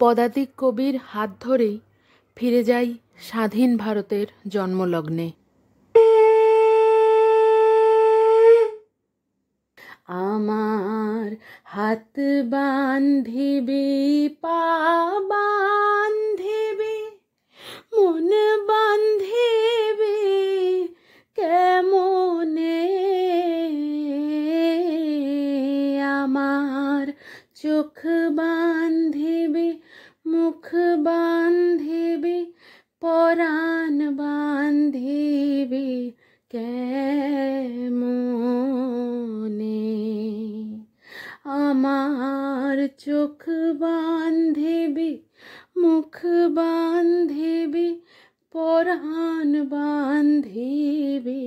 পদাতিক কবির হাত ধরেই ফিরে যাই স্বাধীন ভারতের জন্মলগ্নে। আমার হাত বান্ধিবি, পা বান্ধিবি, মন বান্ধিবি কেমনে, আমার চোখ বান্ধিবি, মুখ বান্ধিবি, পরাণ বান্ধিবি কেমনে, আমার চোখ বান্ধিবি, মুখ বান্ধিবি, পরাণ বান্ধিবি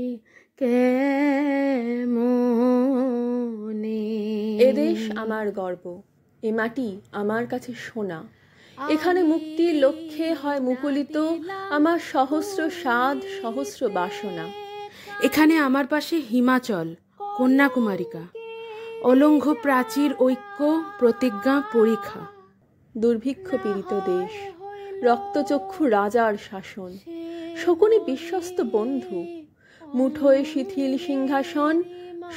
কেমনে। এদেশ আমার গর্ব, এ মাটি আমার কাছে সোনা। এখানে মুক্তির লক্ষ্যে হয় মুকুলিত আমার সহস্র স্বাদ, সহস্র বাসনা। এখানে আমার পাশে হিমাচল, কন্যাকুমারিকা, অলঙ্ঘ প্রাচীর, ঐক্য, প্রতিজ্ঞা, পরীক্ষা। দুর্ভিক্ষ পীড়িত দেশ, রক্তচক্ষু রাজার শাসন, শকুনি বিশ্বস্ত বন্ধু, মুঠোয় শিথিল সিংহাসন,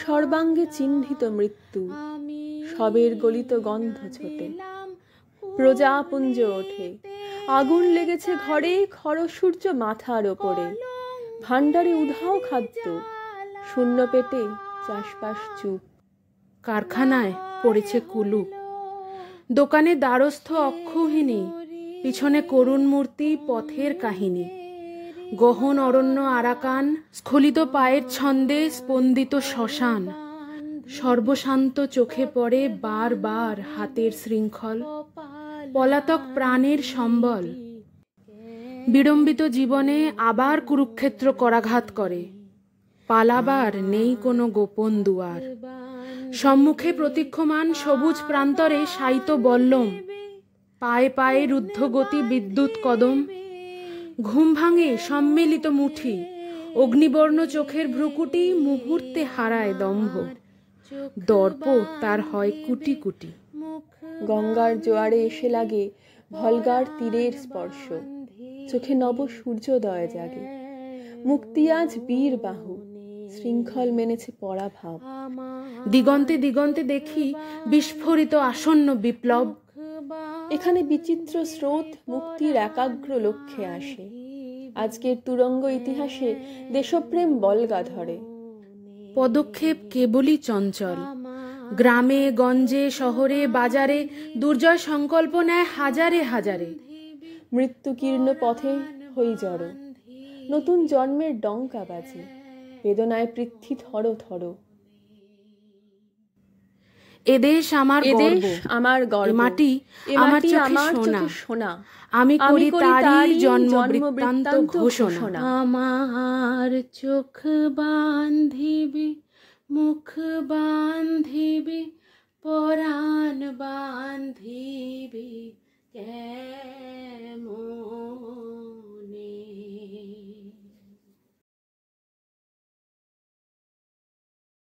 সর্বাঙ্গে চিহ্নিত মৃত্যু, সবের গলিত গন্ধ ছোটে, প্রজাপুঞ্জ ওঠে, আগুন লেগেছে ঘরে, খরসূর্য মাথার ওপরে, ভাণ্ডারে উধাও খাদ্য, শূন্য পেটে চাষবাস চুপ। কারখানায় পড়েছে কুলুপ, দোকানে দ্বারস্থ অক্ষৌহিনী, পিছনে করুণ মূর্তি, পথের কাহিনী, গহন অরণ্য আরাকান, স্খলিত পায়ের ছন্দে স্পন্দিত শ্মশান, সর্বশান্ত চোখে পড়ে বার বার হাতের শৃঙ্খল, পলাতক প্রাণের সম্বল। বিড়ম্বিত জীবনে আবার কুরুক্ষেত্র করাঘাত করে, পালাবার নেই কোনো গোপন দুয়ার, সম্মুখে প্রতীক্ষমান সবুজ প্রান্তরে শায়িত বল্লম, পায়ে পায়ে রুদ্ধ গতি বিদ্যুৎ কদম, ঘুম ভাঙে সম্মিলিত মুঠি, অগ্নিবর্ণ চোখের ভ্রুকুটি মুহূর্তে হারায় দম্ভ, দর্প তার হয় কুটি কুটি। গঙ্গার জোয়ারে এসে লাগে ভলগার তীরের স্পর্শ, চোখে নব সূর্যোদয় জাগে, মুক্তি আজ বীর বাহু, শৃঙ্খল মেনেছে পরাভাব। দিগন্তে দিগন্তে দেখি বিস্ফোরিত আসন্ন বিপ্লব, এখানে বিচিত্র স্রোত মুক্তির একাগ্র লক্ষ্যে আসে, আজকের তুরঙ্গ ইতিহাসে দেশপ্রেম বলগা ধরে। পদক্ষেপ কেবলই চঞ্চল, গ্রামে গঞ্জে শহরে বাজারে দুর্জয় সংকল্প নেয় হাজারে হাজারে, মৃত্যুকীর্ণ পথে হই জড়ো, নতুন জন্মের ডঙ্কা বাজে, বেদনায় পৃথ্বী থর থর। এদেশ আমার গর্ব, আমার গর্ব, মাটি আমার চোখে সোনা, আমি করি তারই জন্ম বৃত্তান্ত ঘোষণা। আমার চোখ বান্ধিবি, মুখ বান্ধিবি, পরাণ বান্ধিবি